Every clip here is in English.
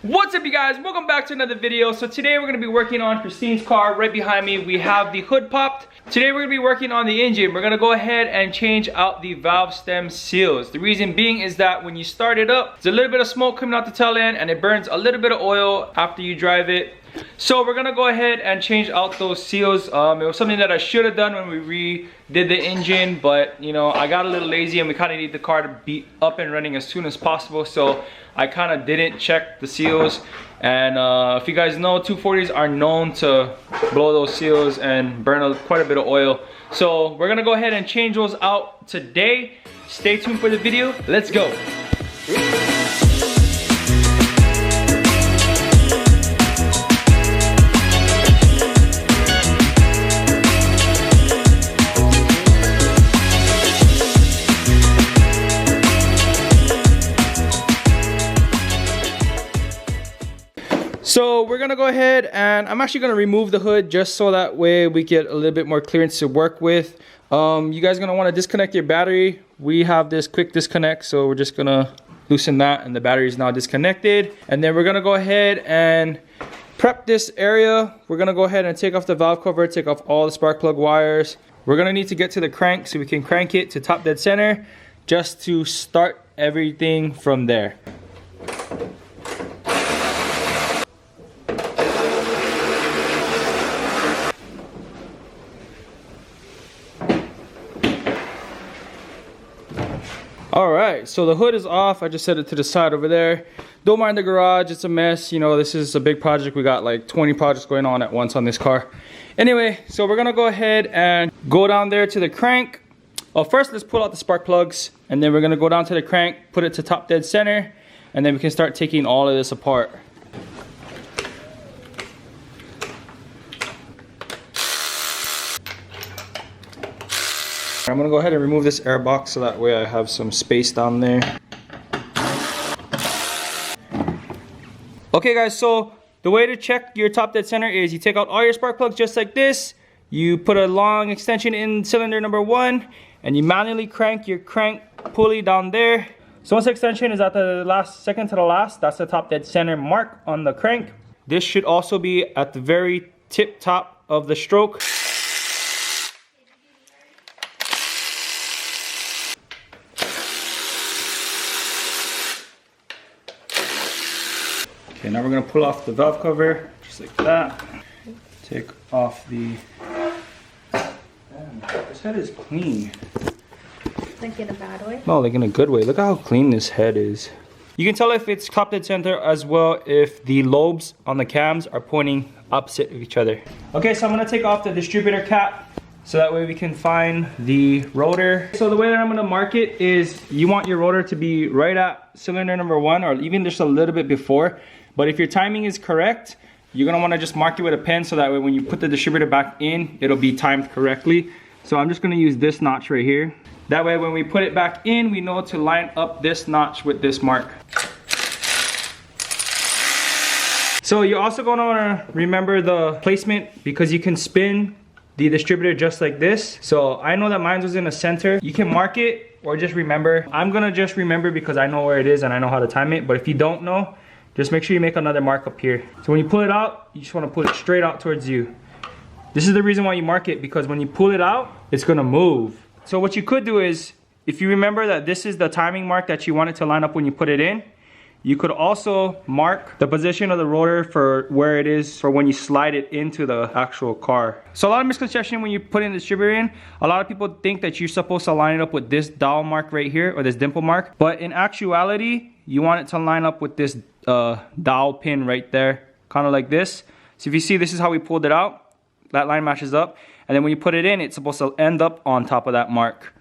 What's up, you guys? Welcome back to another video. So today we're going to be working on Christine's car. Right behind me we have the hood popped. Today we're going to be working on the engine. We're going to go ahead and change out the valve stem seals. The reason being is that when you start it up, there's a little bit of smoke coming out the tail end and it burns a little bit of oil after you drive it. So we're gonna go ahead and change out those seals. It was something that I should have done when we redid the engine, but you know, I got a little lazy and we kind of need the car to be up and running as soon as possible. So I kind of didn't check the seals. And if you guys know, 240s are known to blow those seals and burn quite a bit of oil. So we're gonna go ahead and change those out today. Stay tuned for the video. Let's go. So we're gonna go ahead and I'm actually gonna remove the hood just so that way we get a little bit more clearance to work with. You guys are gonna want to disconnect your battery. We have this quick disconnect, so we're just gonna loosen that and the battery is now disconnected. And then we're gonna go ahead and prep this area. We're gonna go ahead and take off the valve cover, take off all the spark plug wires. We're gonna need to get to the crank so we can crank it to top dead center just to start everything from there. Alright, so the hood is off. I just set it to the side over there. Don't mind the garage, it's a mess. You know, this is a big project. We got like 20 projects going on at once on this car. Anyway, so we're gonna go ahead and go down there to the crank. First, let's pull out the spark plugs, and then we're gonna go down to the crank, put it to top dead center, and then we can start taking all of this apart. I'm gonna go ahead and remove this air box so that way I have some space down there. Okay guys, so the way to check your top dead center is you take out all your spark plugs just like this. You put a long extension in cylinder number 1 and you manually crank your crank pulley down there. So once the extension is at the last, second to the last, that's the top dead center mark on the crank. This should also be at the very tip top of the stroke. Okay, now we're gonna pull off the valve cover, just like that. Take off the... Damn, this head is clean. Like in a bad way? No, like in a good way. Look how clean this head is. You can tell if it's top dead center as well if the lobes on the cams are pointing opposite of each other. Okay, so I'm gonna take off the distributor cap so that way we can find the rotor. So the way that I'm gonna mark it is you want your rotor to be right at cylinder number 1 or even just a little bit before. But if your timing is correct, you're gonna wanna just mark it with a pen so that way when you put the distributor back in, it'll be timed correctly. So I'm just gonna use this notch right here. That way when we put it back in, we know to line up this notch with this mark. So you're also gonna wanna remember the placement because you can spin the distributor just like this. So I know that mine was in the center. You can mark it or just remember. I'm gonna just remember because I know where it is and I know how to time it. But if you don't know, just make sure you make another mark up here. So when you pull it out, you just wanna pull it straight out towards you. This is the reason why you mark it, because when you pull it out, it's gonna move. So what you could do is, if you remember that this is the timing mark that you want it to line up when you put it in, you could also mark the position of the rotor for where it is for when you slide it into the actual car. So a lot of misconception when you put in the distributor in, a lot of people think that you're supposed to line it up with this dowel mark right here or this dimple mark. But in actuality, you want it to line up with this dowel pin right there, kind of like this. So if you see, this is how we pulled it out. That line matches up. And then when you put it in, it's supposed to end up on top of that mark,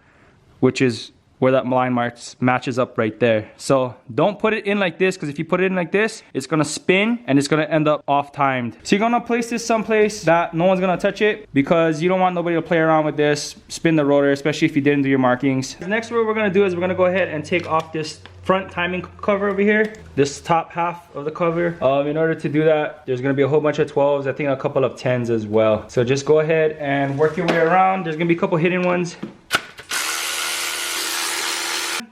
which is where that line matches up right there. So don't put it in like this, because if you put it in like this, it's gonna spin and it's gonna end up off timed. So you're gonna place this someplace that no one's gonna touch it, because you don't want nobody to play around with this, spin the rotor, especially if you didn't do your markings. The next what we're gonna do is we're gonna go ahead and take off this front timing cover over here, this top half of the cover. In order to do that, there's gonna be a whole bunch of 12s, I think a couple of 10s as well. So just go ahead and work your way around. There's gonna be a couple hidden ones.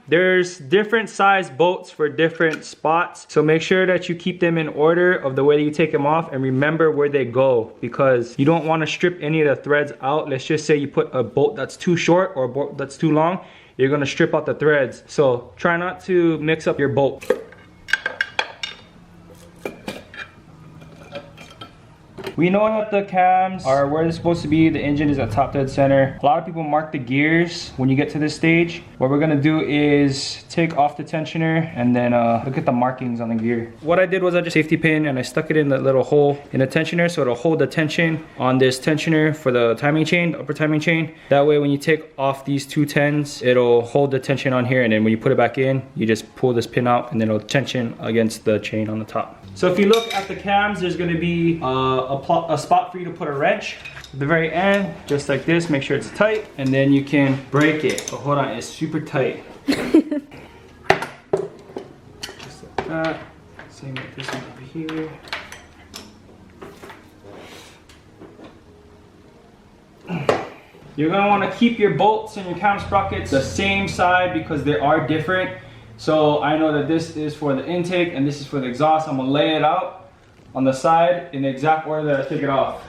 There's different size bolts for different spots. So make sure that you keep them in order of the way that you take them off, and remember where they go, because you don't want to strip any of the threads out. Let's just say you put a bolt that's too short or a bolt that's too long, you're gonna strip out the threads. So try not to mix up your bolt. We know that the cams are where they're supposed to be. The engine is at top dead center. A lot of people mark the gears when you get to this stage. What we're gonna do is take off the tensioner and then look at the markings on the gear. What I did was I just safety pin and I stuck it in the little hole in the tensioner so it'll hold the tension on this tensioner for the timing chain, the upper timing chain. That way when you take off these 2 10s, it'll hold the tension on here, and then when you put it back in, you just pull this pin out and then it'll tension against the chain on the top. So if you look at the cams, there's gonna be a spot for you to put a wrench at the very end, just like this. Make sure it's tight, and then you can break it. Oh, hold on, it's super tight. Just like that. Same with this one over here. You're gonna wanna keep your bolts and your cam sprockets the same side because they are different. So I know that this is for the intake and this is for the exhaust. I'm gonna lay it out on the side in the exact order that I take it off.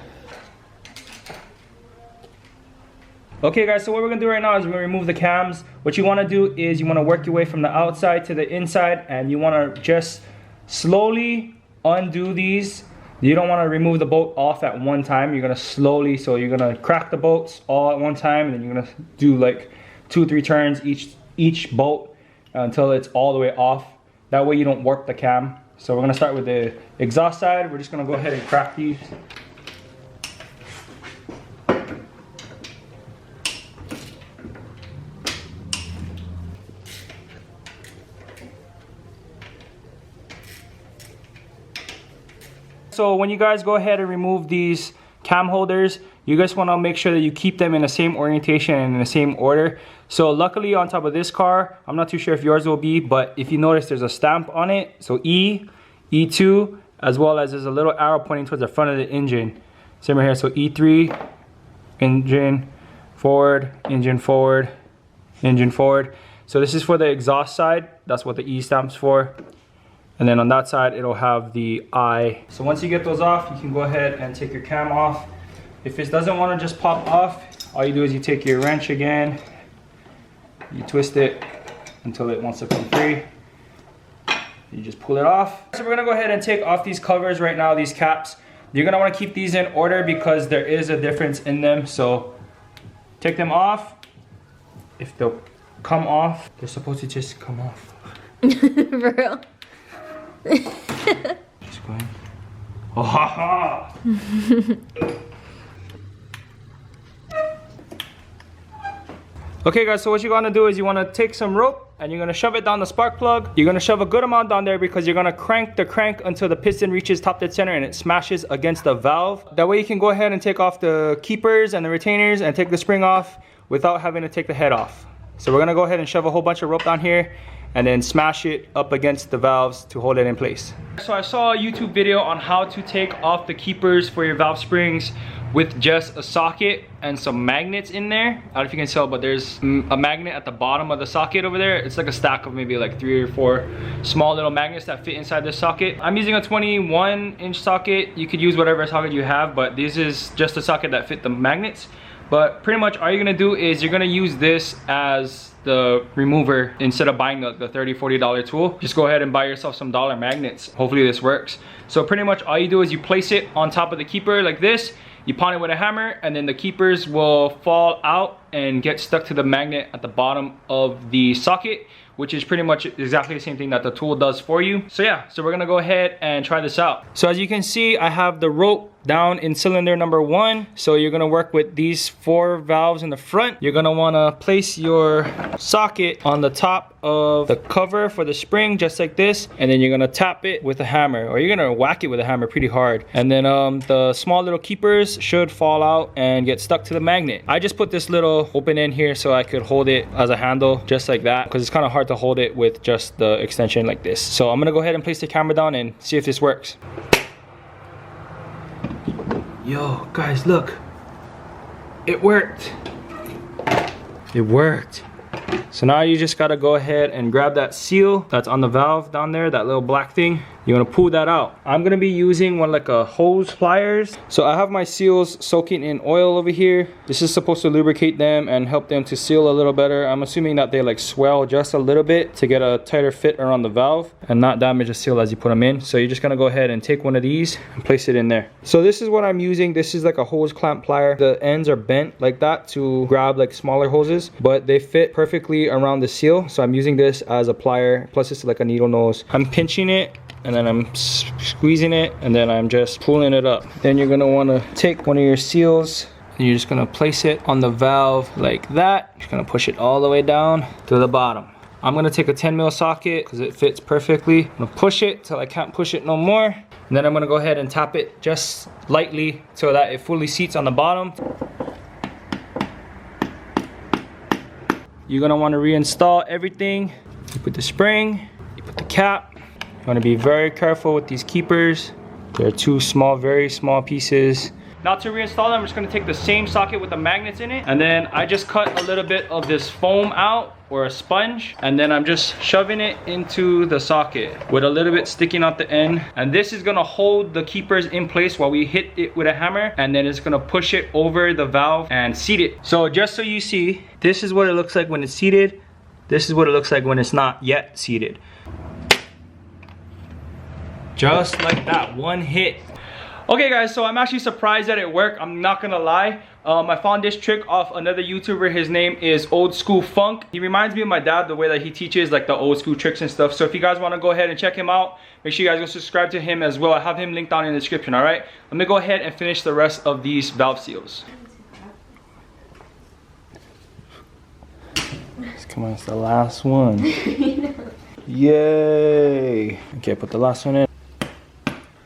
Okay guys, so what we're gonna do right now is we're gonna remove the cams. What you wanna do is you wanna work your way from the outside to the inside, and you wanna just slowly undo these. You don't wanna remove the bolt off at one time. You're gonna slowly, so you're gonna crack the bolts all at one time, and then you're gonna do like 2 or 3 turns each bolt until it's all the way off. That way you don't warp the cam. So we're gonna start with the exhaust side. We're just gonna go ahead and crack these. So when you guys go ahead and remove these cam holders, you guys want to make sure that you keep them in the same orientation and in the same order. So luckily on top of this car, I'm not too sure if yours will be, but if you notice there's a stamp on it. So E, E2, as well as there's a little arrow pointing towards the front of the engine. Same right here, so E3, engine forward, engine forward, engine forward. So this is for the exhaust side. That's what the E stands for. And then on that side, it'll have the I. So once you get those off, you can go ahead and take your cam off. If it doesn't want to just pop off, all you do is you take your wrench again, you twist it until it wants to come free. You just pull it off. So we're gonna go ahead and take off these covers right now, these caps. You're gonna wanna keep these in order because there is a difference in them. So take them off. If they'll come off, they're supposed to just come off. For real? Just going. Oh, ha, ha. Okay guys, so what you're gonna do is you wanna take some rope and you're gonna shove it down the spark plug. You're gonna shove a good amount down there because you're gonna crank the crank until the piston reaches top dead center and it smashes against the valve. That way you can go ahead and take off the keepers and the retainers and take the spring off without having to take the head off. So we're gonna go ahead and shove a whole bunch of rope down here and then smash it up against the valves to hold it in place. So I saw a YouTube video on how to take off the keepers for your valve springs with just a socket and some magnets in there. I don't know if you can tell, but there's a magnet at the bottom of the socket over there. It's like a stack of maybe like 3 or 4 small little magnets that fit inside this socket. I'm using a 21-inch socket. You could use whatever socket you have, but this is just a socket that fit the magnets. But pretty much all you're gonna do is you're gonna use this as the remover instead of buying the $30, $40 tool. Just go ahead and buy yourself some dollar magnets. Hopefully this works. So pretty much all you do is you place it on top of the keeper like this. You pound it with a hammer and then the keepers will fall out and get stuck to the magnet at the bottom of the socket, which is pretty much exactly the same thing that the tool does for you. So yeah, so we're gonna go ahead and try this out. So as you can see, I have the rope down in cylinder number 1. So you're gonna work with these 4 valves in the front. You're gonna wanna place your socket on the top of the cover for the spring, just like this. And then you're gonna tap it with a hammer, or you're gonna whack it with a hammer pretty hard. And then the small little keepers should fall out and get stuck to the magnet. I just put this little open end here so I could hold it as a handle, just like that, because it's kind of hard to hold it with just the extension like this. So I'm gonna go ahead and place the camera down and see if this works. Yo, guys, look. It worked. It worked. So now you just gotta go ahead and grab that seal that's on the valve down there, that little black thing. You wanna pull that out. I'm gonna be using one like a hose pliers. So I have my seals soaking in oil over here. This is supposed to lubricate them and help them to seal a little better. I'm assuming that they like swell just a little bit to get a tighter fit around the valve and not damage the seal as you put them in. So you're just gonna go ahead and take one of these and place it in there. So this is what I'm using. This is like a hose clamp plier. The ends are bent like that to grab like smaller hoses, but they fit perfectly around the seal. So I'm using this as a plier, plus it's like a needle nose. I'm pinching it and then I'm squeezing it and then I'm just pulling it up. Then you're gonna wanna take one of your seals and you're just gonna place it on the valve like that. You're gonna push it all the way down to the bottom. I'm gonna take a 10mm socket because it fits perfectly. I'm gonna push it till I can't push it no more. And then I'm gonna go ahead and tap it just lightly so that it fully seats on the bottom. You're gonna wanna reinstall everything. You put the spring, you put the cap. You wanna be very careful with these keepers. They're two small, very small pieces. Now to reinstall them, I'm just gonna take the same socket with the magnets in it, and then I just cut a little bit of this foam out, or a sponge, and then I'm just shoving it into the socket with a little bit sticking out the end. And this is gonna hold the keepers in place while we hit it with a hammer, and then it's gonna push it over the valve and seat it. So just so you see, this is what it looks like when it's seated. This is what it looks like when it's not yet seated. Just like that, one hit. Okay guys, so I'm actually surprised that it worked. I'm not gonna lie. I found this trick off another YouTuber. His name is Old School Funk. He reminds me of my dad, the way that he teaches like the old school tricks and stuff. So if you guys wanna go ahead and check him out, make sure you guys go subscribe to him as well. I have him linked down in the description, all right? Let me go ahead and finish the rest of these valve seals. Come on, it's the last one. Yay! Okay, put the last one in.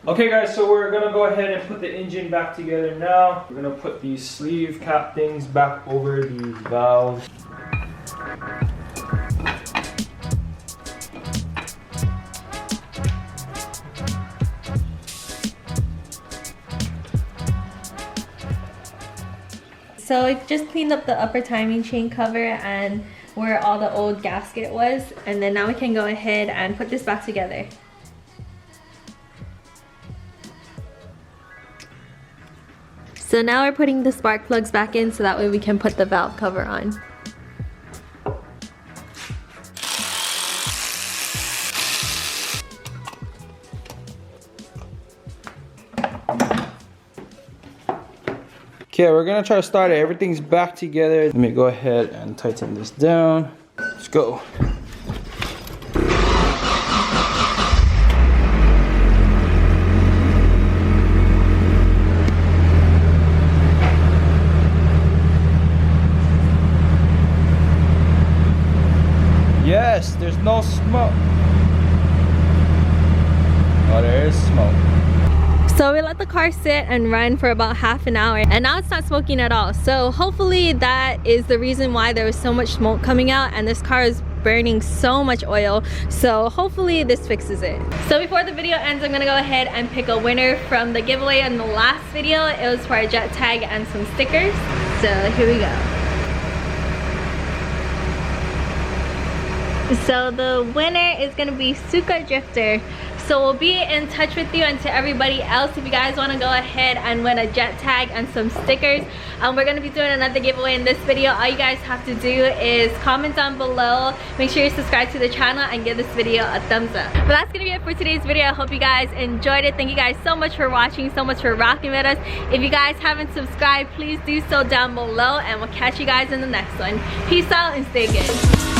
Okay guys, so we're gonna go ahead and put the engine back together now. We're gonna put these sleeve cap things back over these valves. So I just cleaned up the upper timing chain cover and where all the old gasket was, and then now we can go ahead and put this back together. So now we're putting the spark plugs back in so that way we can put the valve cover on. Okay, we're gonna try to start it. Everything's back together. Let me go ahead and tighten this down. Let's go. Yes, there's no smoke. Oh, there is smoke. So we let the car sit and run for about half an hour, and now it's not smoking at all. So hopefully that is the reason why there was so much smoke coming out, and this car is burning so much oil. So hopefully this fixes it. So before the video ends, I'm gonna go ahead and pick a winner from the giveaway in the last video. It was for a jet tag and some stickers. So here we go. So the winner is gonna be Suka Drifter. So we'll be in touch with you, and to everybody else, if you guys want to go ahead and win a jet tag and some stickers, we're going to be doing another giveaway in this video. All you guys have to do is comment down below, make sure you subscribe to the channel, and give this video a thumbs up. But that's going to be it for today's video. I hope you guys enjoyed it. Thank you guys so much for watching, so much for rocking with us. If you guys haven't subscribed, please do so down below, and we'll catch you guys in the next one. Peace out and stay good.